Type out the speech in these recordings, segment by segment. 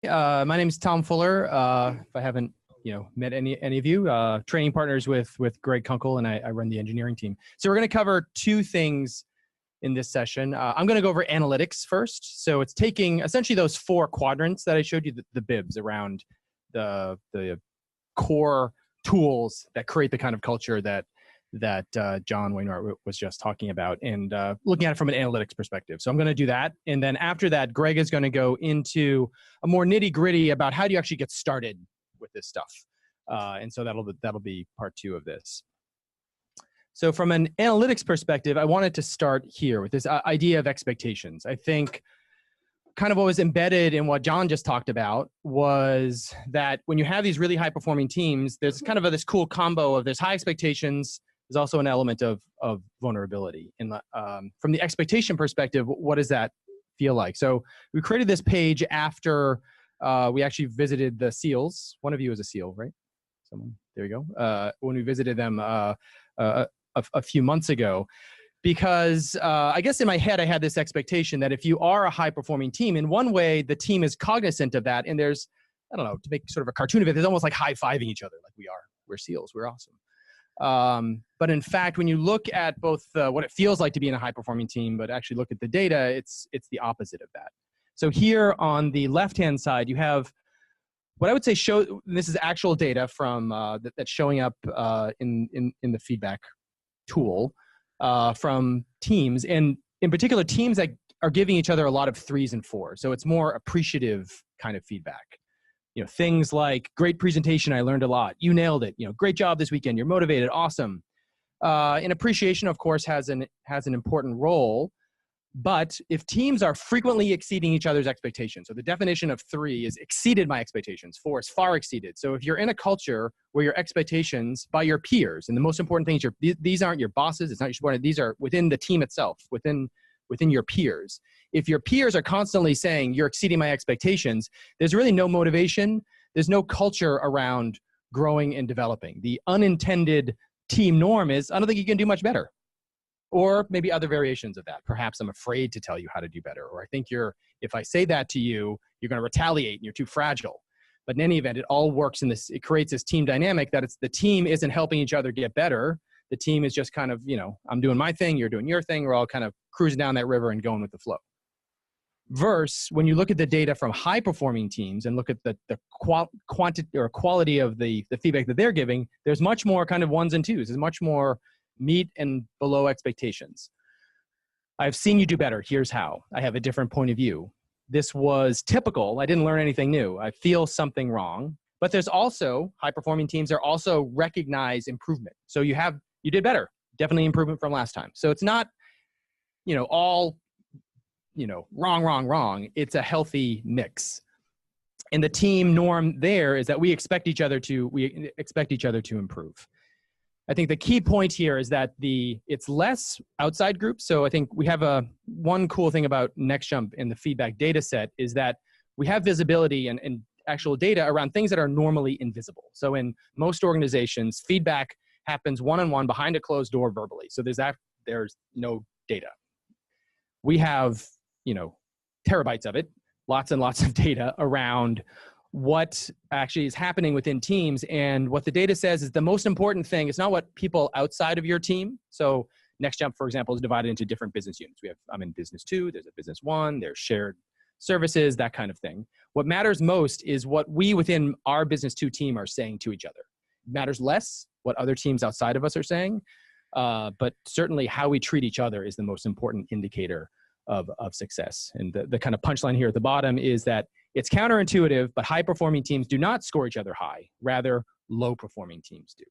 My name is Tom Fuller. If I haven't, met any of you, training partners with Greg Kunkel, and I run the engineering team. So we're going to cover two things in this session. I'm going to go over analytics first. So it's taking essentially those four quadrants that I showed you, the bibs around the core tools that create the kind of culture that John Wainwright was just talking about, and looking at it from an analytics perspective. So I'm going to do that. And then after that, Greg is going to go into a more nitty gritty about how do you actually get started with this stuff. And so that'll be part two of this. So from an analytics perspective, I wanted to start here with this idea of expectations. I think kind of what was embedded in what John just talked about was that when you have these really high performing teams, there's kind of this cool combo of there's high expectations. There's also an element of vulnerability. And from the expectation perspective, what does that feel like? So we created this page after we actually visited the SEALs. One of you is a SEAL, right? Someone, there you go. When we visited them a few months ago, because I guess in my head, I had this expectation that if you are a high performing team, in one way, the team is cognizant of that. And there's, I don't know, to make sort of a cartoon of it, there's almost like high-fiving each other, like we're SEALs, we're awesome. But in fact, when you look at both what it feels like to be in a high-performing team, but actually look at the data, it's the opposite of that. So here on the left-hand side, you have what I would say this is actual data from that's showing up in the feedback tool from teams, and in particular teams that are giving each other a lot of 3s and 4s. So it's more appreciative kind of feedback. Things like great presentation, I learned a lot. You nailed it. Great job this weekend. You're motivated. Awesome. And appreciation, of course, has an important role. But if teams are frequently exceeding each other's expectations, so the definition of 3 is exceeded my expectations, 4 is far exceeded. So if you're in a culture where your expectations by your peers, and the most important thing is these aren't your bosses, it's not your subordinate, these are within the team itself, within your peers. If your peers are constantly saying you're exceeding my expectations, there's really no motivation. There's no culture around growing and developing. The unintended team norm is, I don't think you can do much better. Or maybe other variations of that. Perhaps I'm afraid to tell you how to do better. Or I think if I say that to you, you're going to retaliate and you're too fragile. But in any event, it all works in this, it creates this team dynamic that the team isn't helping each other get better. The team is just kind of, I'm doing my thing, you're doing your thing. We're all kind of cruising down that river and going with the flow. Versus when you look at the data from high performing teams and look at the quantity or quality of the feedback that they're giving, there's much more kind of 1s and 2s. There's much more meet and below expectations. I've seen you do better. Here's how. I have a different point of view. This was typical. I didn't learn anything new. I feel something wrong. But there's also high performing teams that also recognize improvement. So you did better. Definitely improvement from last time. So it's not, all, wrong. It's a healthy mix. And the team norm there is that we expect each other to improve. I think the key point here is that it's less outside groups. So I think we have one cool thing about NextJump in the feedback data set is that we have visibility and actual data around things that are normally invisible. So in most organizations, feedback happens one-on-one behind a closed door verbally. So there's no data. We have, terabytes of it, lots and lots of data around what actually is happening within teams. And what the data says is the most important thing is not what people outside of your team. So NextJump, for example, is divided into different business units. I'm in business 2, there's a business 1, there's shared services, that kind of thing. What matters most is what we within our business 2 team are saying to each other. It matters less what other teams outside of us are saying, but certainly how we treat each other is the most important indicator of success. And the kind of punchline here at the bottom is that it's counterintuitive, but high-performing teams do not score each other high. Rather, low-performing teams do.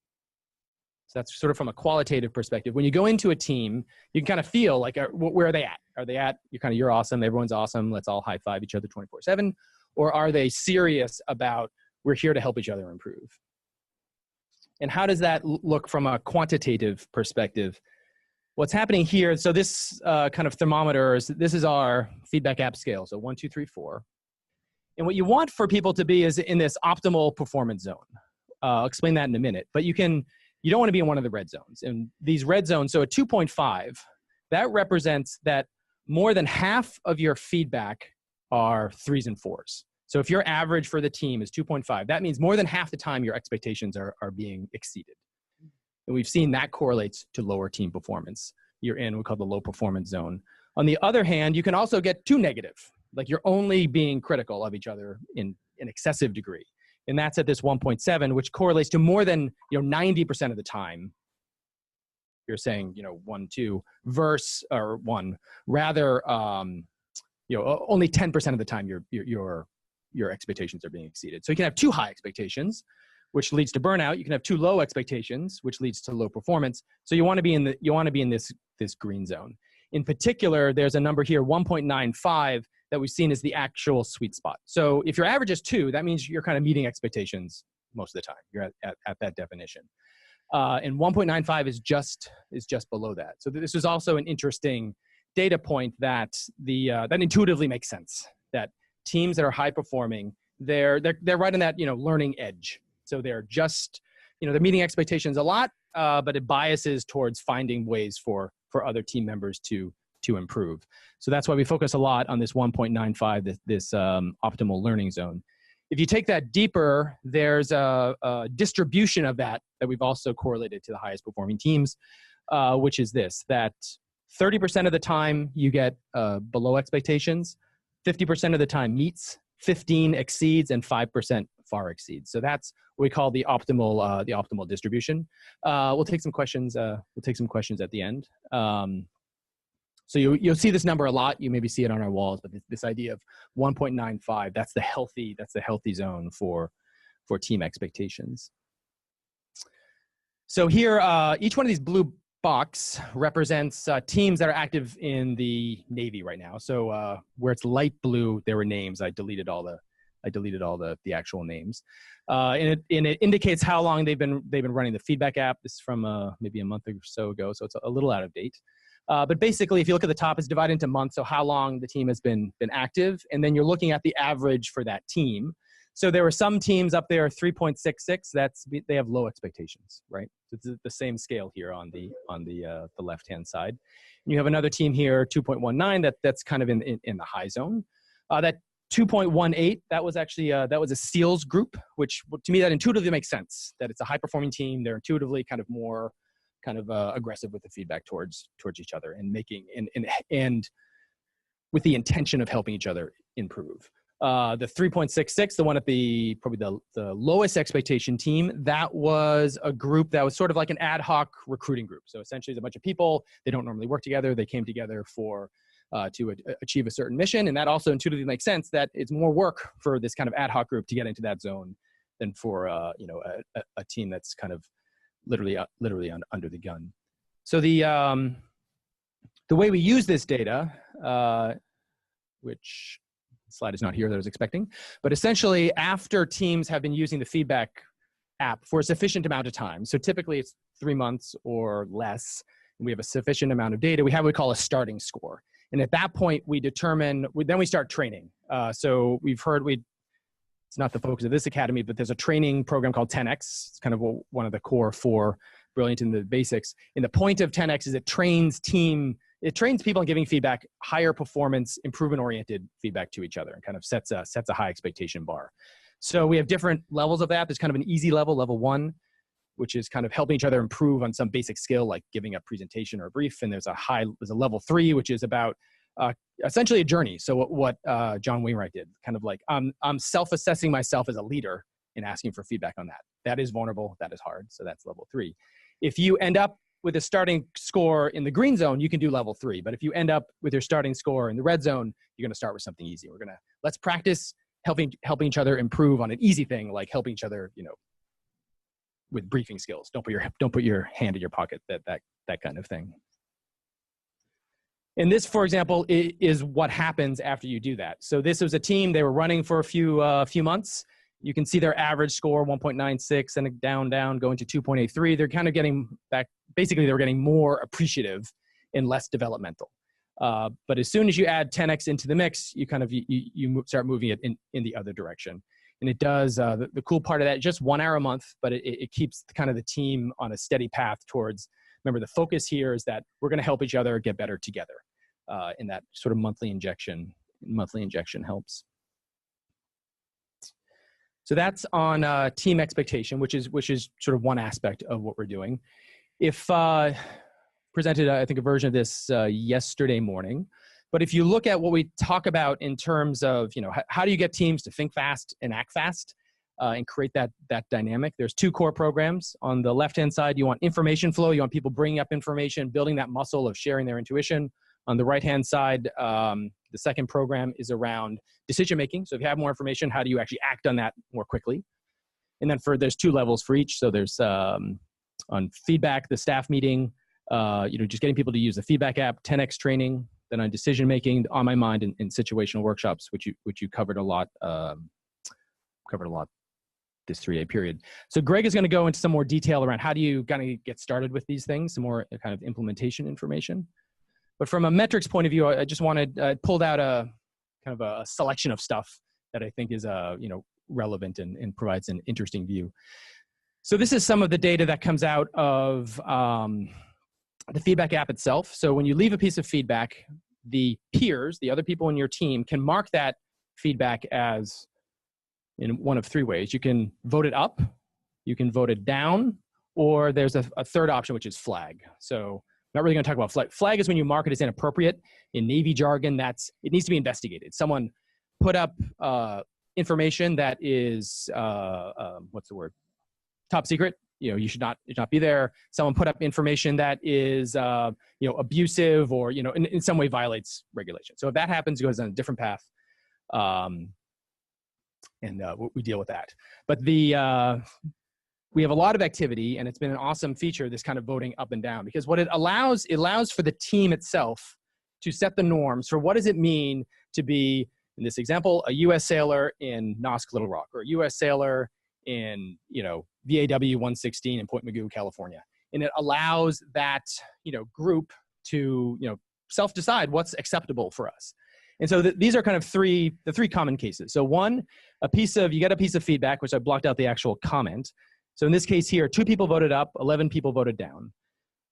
So that's sort of from a qualitative perspective. When you go into a team, you can kind of feel like, where are they at? Are they at, you're awesome, everyone's awesome, let's all high-five each other 24/7? Or are they serious about, we're here to help each other improve? And how does that look from a quantitative perspective? What's happening here, so this kind of thermometer, this is our feedback app scale, so 1, 2, 3, 4. And what you want for people to be is in this optimal performance zone. I'll explain that in a minute. But you don't want to be in one of the red zones. And these red zones, so at 2.5, that represents that more than half of your feedback are 3s and 4s. So if your average for the team is 2.5, that means more than half the time your expectations are being exceeded. And we've seen that correlates to lower team performance. You're in what we call the low performance zone. On the other hand, you can also get too negative. Like you're only being critical of each other in an excessive degree. And that's at this 1.7, which correlates to more than 90% of the time. You're saying 1, 2 verse or 1, rather only 10% of the time your expectations are being exceeded. So you can have too high expectations, which leads to burnout. You can have too low expectations, which leads to low performance. So you want to be in this green zone. In particular, there's a number here, 1.95, that we've seen as the actual sweet spot. So if your average is 2, that means you're kind of meeting expectations most of the time. You're at that definition. And 1.95 is just below that. So this is also an interesting data point that that intuitively makes sense. That teams that are high performing, they're right on that learning edge. So they're just they're meeting expectations a lot, but it biases towards finding ways for other team members to improve. So that's why we focus a lot on this 1.95, this optimal learning zone. If you take that deeper, there's a distribution of that we've also correlated to the highest performing teams, which is that 30% of the time you get below expectations, 50% of the time meets, 15 exceeds, and 5% far exceeds. So that's what we call the optimal distribution. We'll take some questions. We'll take some questions at the end. So you'll see this number a lot. You maybe see it on our walls, but this idea of 1.95, that's the healthy zone for team expectations. So here, each one of these blue box represents teams that are active in the Navy right now. So where it's light blue, there were names. I deleted all the actual names, and it indicates how long they've been running the feedback app. This is from maybe a month or so ago, so it's a little out of date. But basically, if you look at the top, it's divided into months, so how long the team has been active, and then you're looking at the average for that team. So there were some teams up there, 3.66. They have low expectations, right? It's the same scale here on the left-hand side. And you have another team here, 2.19. That's kind of in the high zone. That 2.18, that was actually that was a SEALs group, which to me that intuitively makes sense. That it's a high-performing team. They're intuitively kind of more aggressive with the feedback towards each other and making and with the intention of helping each other improve. The 3.66, the one at probably the lowest expectation team, that was a group that was sort of like an ad hoc recruiting group. So essentially it's a bunch of people, they don't normally work together, they came together to achieve a certain mission. And that also intuitively makes sense that it's more work for this kind of ad hoc group to get into that zone than for a team that's kind of literally under the gun. So the way we use this data, which slide is not here that I was expecting, but essentially after teams have been using the feedback app for a sufficient amount of time, so typically it's 3 months or less, and we have a sufficient amount of data, we have what we call a starting score. And at that point, then we start training. So we've heard, it's not the focus of this academy, but there's a training program called 10X. It's kind of one of the core 4 brilliant in the basics. And the point of 10X is it trains people in giving feedback, higher performance, improvement-oriented feedback to each other, and kind of sets a high expectation bar. So we have different levels of that. There's kind of an easy level 1, which is kind of helping each other improve on some basic skill, like giving a presentation or a brief. And there's a level 3, which is about essentially a journey. So what John Wainwright did, kind of like I'm self-assessing myself as a leader and asking for feedback on that. That is vulnerable. That is hard. So that's level 3. If you end up with a starting score in the green zone, you can do level 3. But if you end up with your starting score in the red zone, you're going to start with something easy. Let's practice helping each other improve on an easy thing, like helping each other, with briefing skills. Don't put your hand in your pocket, that kind of thing. And this, for example, is what happens after you do that. So this was a team, they were running for a few months. You can see their average score, 1.96, and down, going to 2.83. They're kind of getting back, basically they were getting more appreciative and less developmental. But as soon as you add 10X into the mix, you start moving it in the other direction. And it does, the cool part of that, just 1 hour a month, but it keeps kind of the team on a steady path towards, remember the focus here is that we're going to help each other get better together. And that sort of monthly injection helps. So that's on team expectation, which is sort of one aspect of what we're doing. If presented, I think, a version of this yesterday morning. But if you look at what we talk about in terms of, how do you get teams to think fast and act fast and create that dynamic? There's two core programs. On the left-hand side, you want information flow. You want people bringing up information, building that muscle of sharing their intuition. On the right-hand side, the second program is around decision-making. So if you have more information, how do you actually act on that more quickly? And then there's two levels for each. So there's on feedback, the staff meeting, just getting people to use the feedback app, 10x training. Then on decision-making, on my mind, in situational workshops, which you covered a lot this 3-day period. So Greg is going to go into some more detail around how do you kind of get started with these things, some more kind of implementation information. But from a metrics point of view, I just pulled out a kind of a selection of stuff that I think is relevant and provides an interesting view. So this is some of the data that comes out of the feedback app itself. So when you leave a piece of feedback, the peers, the other people in your team, can mark that feedback as in one of three ways. You can vote it up, you can vote it down, or there's a third option, which is flag. So I'm not really going to talk about flag. Flag is when you mark it as inappropriate. In Navy jargon, it needs to be investigated. Someone put up information that is, what's the word? Top secret. You should not be there. Someone put up information that is, abusive or, in some way violates regulation. So if that happens, it goes on a different path. And we deal with that. But we have a lot of activity, and it's been an awesome feature, this kind of voting up and down, because what it allows for the team itself to set the norms for what does it mean to be, in this example, a U.S. sailor in Nosk Little Rock, or a U.S. sailor in, VAW 116 in Point Mugu, California. And it allows that, group to, self-decide what's acceptable for us. And so these are kind of the three common cases. So one, you get a piece of feedback, which I blocked out the actual comment. So in this case here, 2 people voted up, 11 people voted down,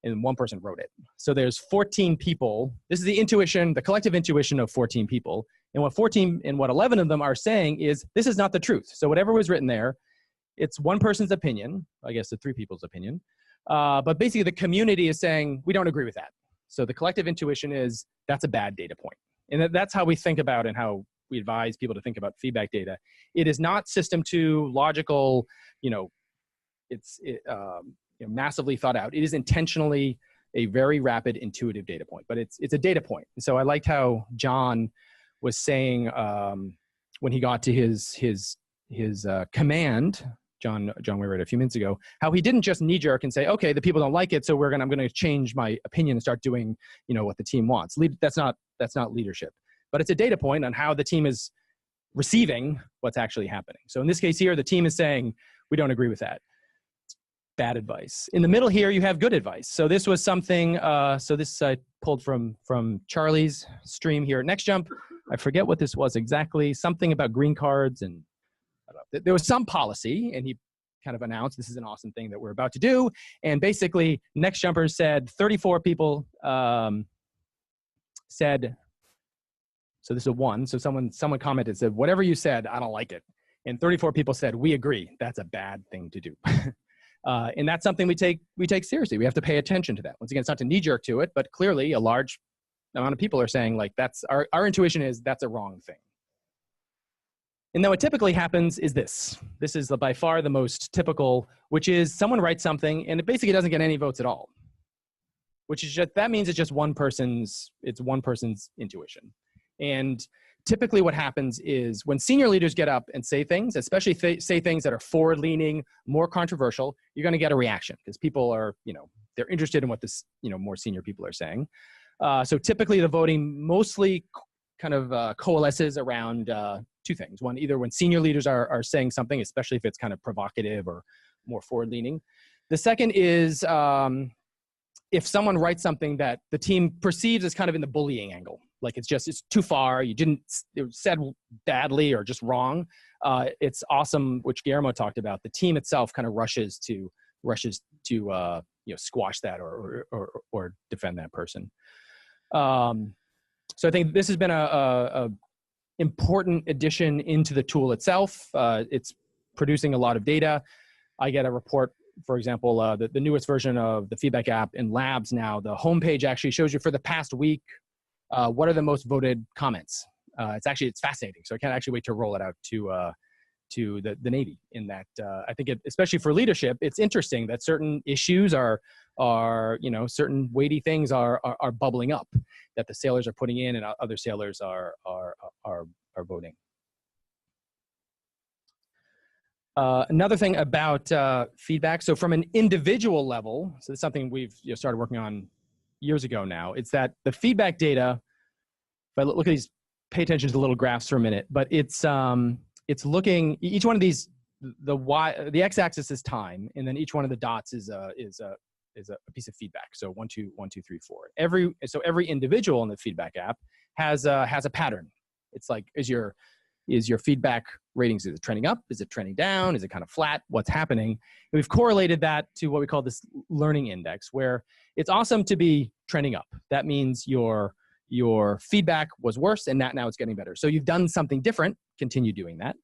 and 1 person wrote it. So there's 14 people. This is the collective intuition of 14 people. And what 11 of them are saying is, this is not the truth. So whatever was written there, it's one person's opinion, I guess the 3 people's opinion. But basically the community is saying, we don't agree with that. So the collective intuition is, that's a bad data point. And that's how we think about and how we advise people to think about feedback data. It is not system 2, logical, it's massively thought out. It is intentionally a very rapid, intuitive data point, but it's a data point. And so I liked how John was saying when he got to his command, John we read a few minutes ago, how he didn't just knee-jerk and say, okay, the people don't like it, so I'm going to change my opinion and start doing what the team wants. That's not leadership, but it's a data point on how the team is receiving what's actually happening. So in this case here, the team is saying, we don't agree with that. Bad advice. In the middle here, you have good advice. So this was something, this I pulled from Charlie's stream here at Next Jump. I forget what this was exactly, something about green cards, and I don't know, there was some policy, and he kind of announced, this is an awesome thing that we're about to do. And basically, Next Jumpers said, 34 people said, so this is a 1. So someone commented, said, whatever you said, I don't like it. And 34 people said, we agree, that's a bad thing to do. And that's something we take seriously. We have to pay attention to that. Once again, it's not to knee-jerk to it, but clearly a large amount of people are saying, like, that's our intuition is that's a wrong thing. And then what typically happens is this. This is by far the most typical, which is someone writes something and it basically doesn't get any votes at all. That means it's just one person's intuition. And typically what happens is when senior leaders get up and say things, especially say things that are forward-leaning, more controversial, you're going to get a reaction because people are, they're interested in what this, more senior people are saying. So typically the voting mostly kind of coalesces around 2 things. One, either when senior leaders are saying something, especially if it's kind of provocative or more forward-leaning. The second is if someone writes something that the team perceives as kind of in the bullying angle, like it's too far, it was said badly or just wrong. It's awesome, which Guillermo talked about. The team itself kind of rushes to squash that or defend that person. So I think this has been a important addition into the tool itself. It's producing a lot of data. I get a report, for example, the newest version of the feedback app in labs now, the homepage actually shows you for the past week, what are the most voted comments. It's fascinating. So I can't actually wait to roll it out to the Navy in that. I think especially for leadership, it's interesting that certain issues are certain weighty things are bubbling up that the sailors are putting in and other sailors are voting. Another thing about feedback, so from an individual level, so it's something we've started working on years ago now, it's that the feedback data, if I look at these, pay attention to the little graphs for a minute, but it's looking, each one of these, the x-axis is time, and then each one of the dots is a piece of feedback. So 1, 2, 1, 2, 3, 4. Every individual in the feedback app has a pattern. It's like, is your feedback ratings, is it trending up? Is it trending down? Is it kind of flat? What's happening? And we've correlated that to what we call this learning index, where it's awesome to be trending up. That means your feedback was worse and now it's getting better. So you've done something different, continue doing that.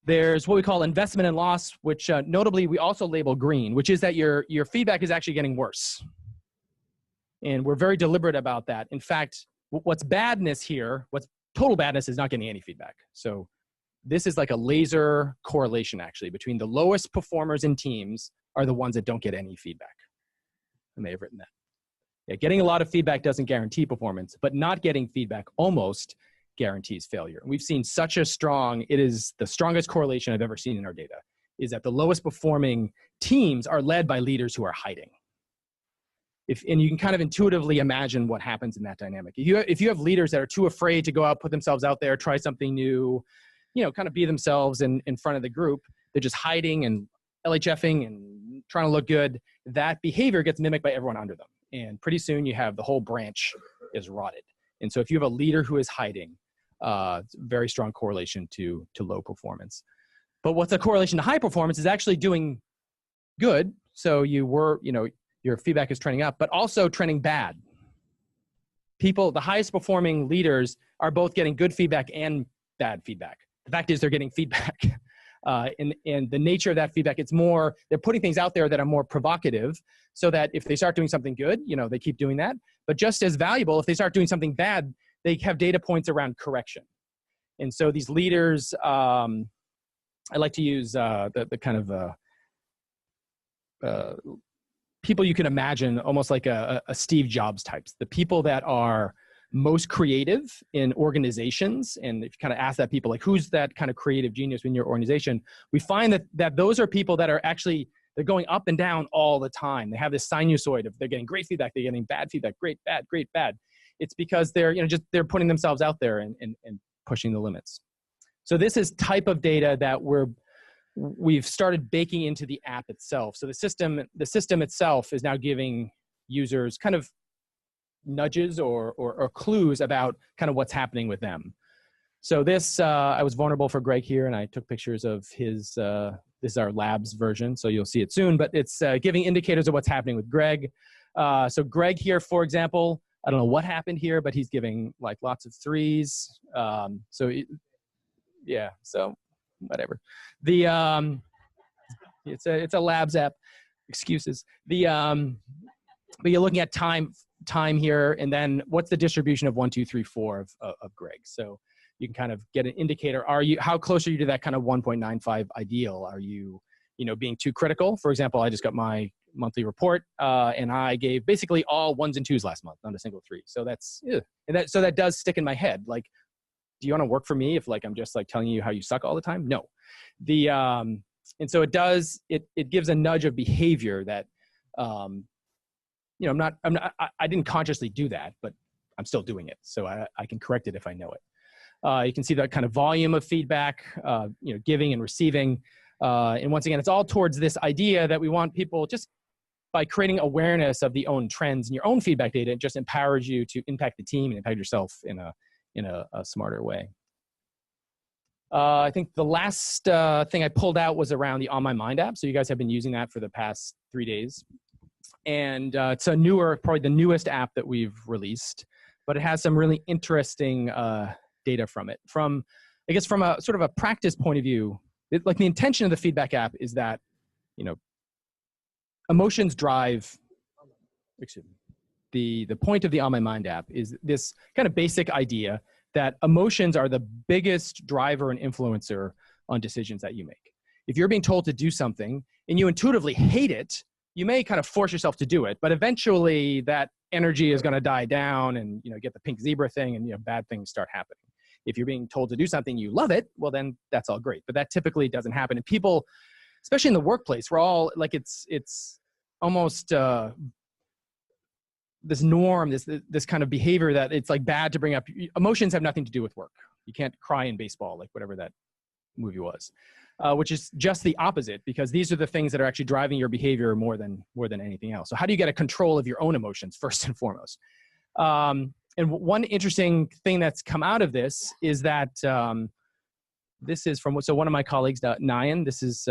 There's what we call investment and loss, which notably we also label green, which is that your feedback is actually getting worse. And we're very deliberate about that. In fact, what's badness here, what's total badness is not getting any feedback. So this is like a laser correlation actually between the lowest performers in teams are the ones that don't get any feedback. I may have written that. Yeah, getting a lot of feedback doesn't guarantee performance, but not getting feedback almost guarantees failure. And we've seen such a strong, it is the strongest correlation I've ever seen in our data, is that the lowest performing teams are led by leaders who are hiding. And you can kind of intuitively imagine what happens in that dynamic. If you have leaders that are too afraid to go out, put themselves out there, try something new, kind of be themselves in front of the group, they're just hiding and LHFing and trying to look good, that behavior gets mimicked by everyone under them. And pretty soon you have the whole branch is rotted. And so if you have a leader who is hiding, very strong correlation to low performance. But what's a correlation to high performance is actually doing good. So your feedback is trending up, but also trending bad. The highest performing leaders are both getting good feedback and bad feedback. The fact is they're getting feedback. And the nature of that feedback, they're putting things out there that are more provocative so that if they start doing something good, they keep doing that. But just as valuable, if they start doing something bad, they have data points around correction. And so these leaders, I like to use the kind of people you can imagine almost like a Steve Jobs types, the people that are most creative in organizations. And if you kind of ask that people, like, who's that kind of creative genius in your organization? We find that those are people that are actually, they're going up and down all the time. They have this sinusoid of they're getting great feedback, they're getting bad feedback, great, bad. It's because they're, they're putting themselves out there and pushing the limits. So this is type of data that we've started baking into the app itself. So the system itself is now giving users kind of nudges or clues about kind of what's happening with them. So this, I was vulnerable for Greg here, and I took pictures of his, this is our labs version, so you'll see it soon, but it's giving indicators of what's happening with Greg. So Greg here, for example, I don't know what happened here, but he's giving like lots of 3s. Yeah, so whatever. It's a labs app, excuses. But you're looking at time here, and then what's the distribution of 1, 2, 3, 4 of Greg. So you can kind of get an indicator. How close are you to that kind of 1.95 ideal? Are you, being too critical? For example, I just got my monthly report, and I gave basically all 1s and 2s last month, not a single 3. So so that does stick in my head. Like, do you want to work for me if like I'm just like telling you how you suck all the time? No. And so it gives a nudge of behavior that I didn't consciously do that, but I'm still doing it. So I can correct it if I know it. You can see that kind of volume of feedback, giving and receiving. And once again, it's all towards this idea that we want people, just by creating awareness of the own trends in your own feedback data, it just empowers you to impact the team and impact yourself in a smarter way. I think the last thing I pulled out was around the On My Mind app. So you guys have been using that for the past 3 days. And it's probably the newest app that we've released, but it has some really interesting data from it. From a sort of a practice point of view, like the intention of the feedback app is that, emotions drive, excuse me, the point of the On My Mind app is this kind of basic idea that emotions are the biggest driver and influencer on decisions that you make. If you're being told to do something and you intuitively hate it, you may kind of force yourself to do it, but eventually that energy is going to die down and, get the pink zebra thing and, bad things start happening. If you're being told to do something, you love it, well, then that's all great. But that typically doesn't happen. And people, especially in the workplace, we're all like, it's almost this norm, this kind of behavior that it's like bad to bring up. Emotions have nothing to do with work. You can't cry in baseball, like whatever that movie was, which is just the opposite, because these are the things that are actually driving your behavior more than anything else. So how do you get a control of your own emotions first and foremost? And one interesting thing that's come out of this is that this is from one of my colleagues, Nyan. This is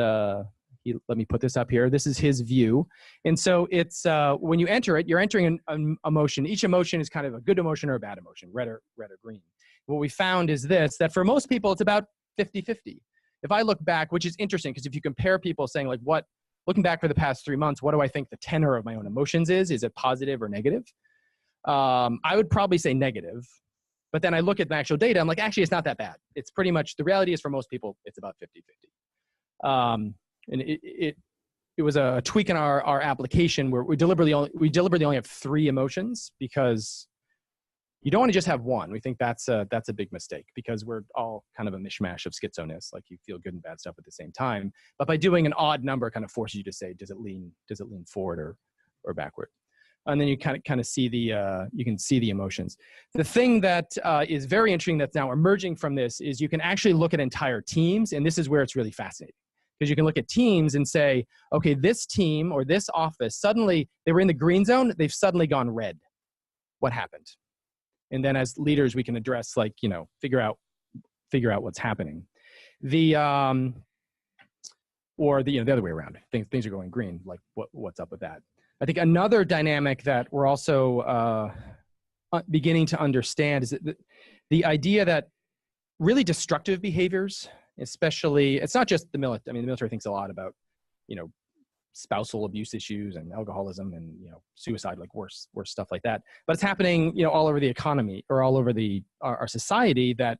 let me put this up here. This is his view. And so it's when you enter it, you're entering an emotion. Each emotion is kind of a good emotion or a bad emotion, red or green. What we found is that for most people, it's about 50-50. If I look back, which is interesting, because if you compare people saying like looking back for the past 3 months, what do I think the tenor of my own emotions is? Is it positive or negative? I would probably say negative, but then I look at the actual data. I'm like, actually, it's not that bad. It's pretty much, the reality is for most people, it's about 50-50. And it was a tweak in our application where we deliberately only have 3 emotions, because you don't want to just have one. We think that's a big mistake, because we're all kind of a mishmash of schizoitis. Like you feel good and bad stuff at the same time. But by doing an odd number, kind of forces you to say, does it lean forward or backward? And then you kind of see you can see the emotions. The thing that is very interesting that's now emerging from this is you can actually look at entire teams, and this is where it's really fascinating. Because you can look at teams and say, okay, this team or this office, suddenly they were in the green zone, they've suddenly gone red. What happened? And then as leaders, we can address, like, figure out what's happening. Or the other way around. Things are going green. Like what's up with that? I think another dynamic that we're also beginning to understand is that the idea that really destructive behaviors, especially, it's not just the military. I mean, the military thinks a lot about, spousal abuse issues and alcoholism and, suicide, like worse stuff like that. But it's happening, all over the economy or all over our society, that,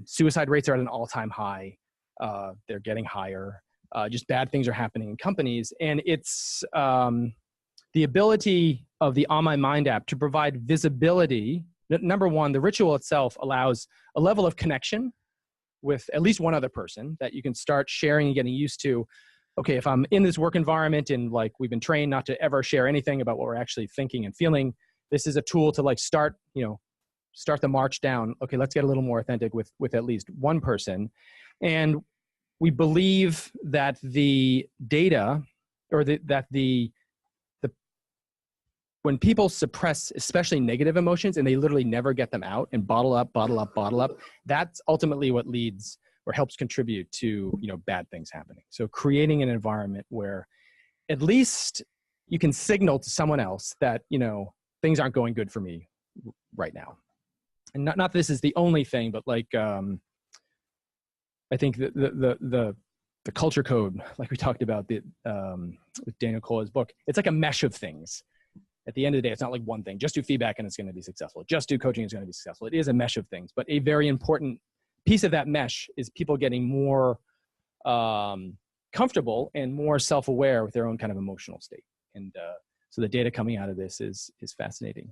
suicide rates are at an all-time high. They're getting higher. Just bad things are happening in companies. And it's the ability of the On My Mind app to provide visibility. Number one, the ritual itself allows a level of connection with at least one other person that you can start sharing and getting used to. Okay, if I'm in this work environment and like we've been trained not to ever share anything about what we're actually thinking and feeling, this is a tool to like start the march down. Okay, let's get a little more authentic with at least one person. And we believe that the data, or when people suppress especially negative emotions and they literally never get them out and bottle up, that's ultimately what leads or helps contribute to, bad things happening. So creating an environment where at least you can signal to someone else that, things aren't going good for me right now. And not this is the only thing, but like, I think the culture code, like we talked about with Daniel Cole's book, it's like a mesh of things. At the end of the day, it's not like one thing. Just do feedback and it's going to be successful. Just do coaching is going to be successful. It is a mesh of things. But a very important piece of that mesh is people getting more comfortable and more self-aware with their own kind of emotional state. And so the data coming out of this is fascinating.